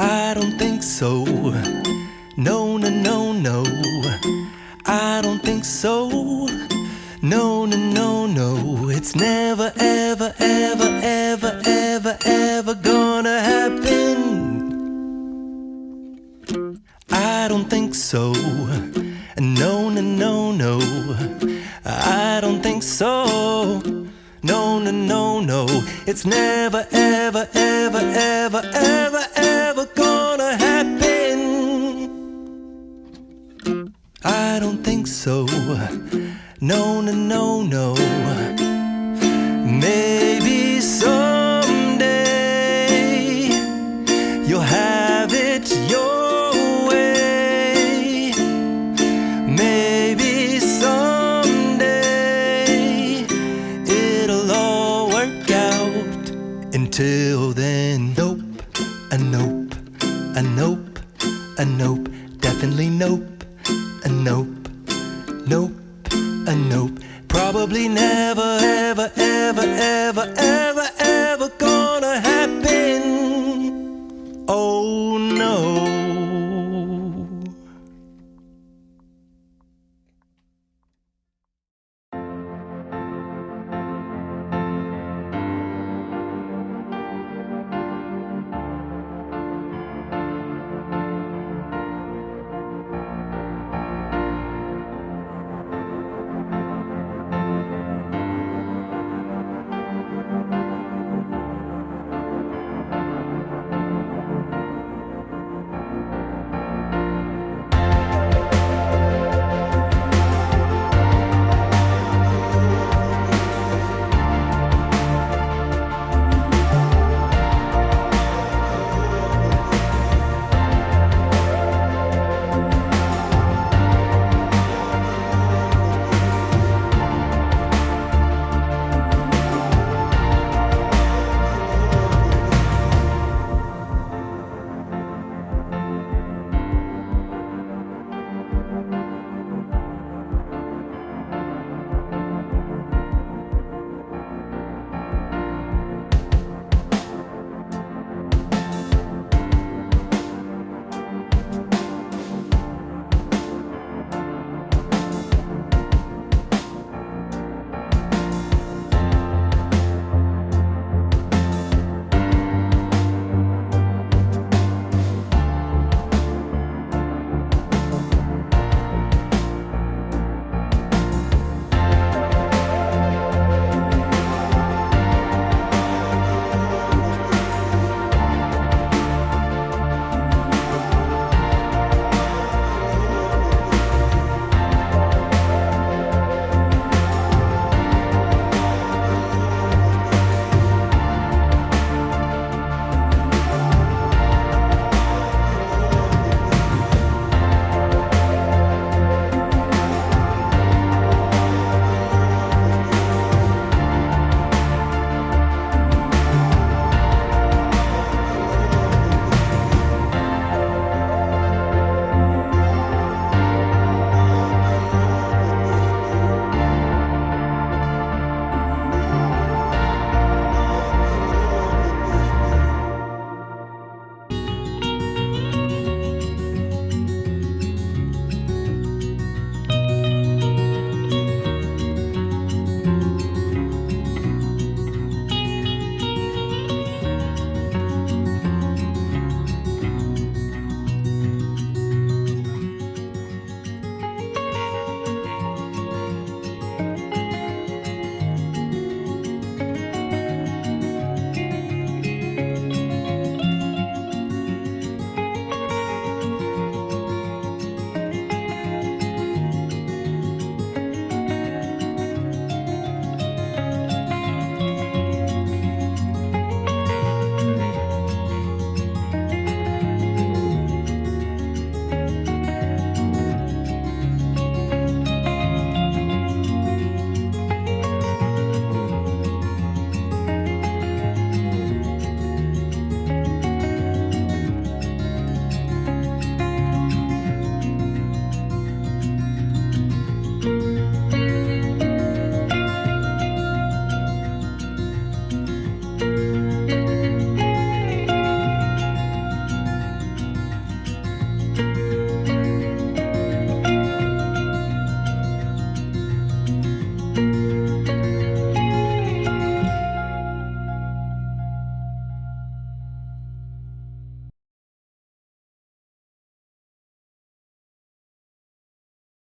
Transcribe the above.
I don't think so. No, no, no, no. I don't think so. No, no, no, no. It's never, ever, ever, ever, ever, ever gonna happen. I don't think so. No, no, no, no. I don't think so. No, no, no, no. It's never, ever, ever, ever, ever, ever gonna happen. I don't think so. No, no, no, no. Maybe someday you'll have it your way. Maybe someday it'll all work out. Until then, nope, a nope, a nope, a nope, definitely nope, a nope, nope, a nope. Probably never, ever, ever, ever, ever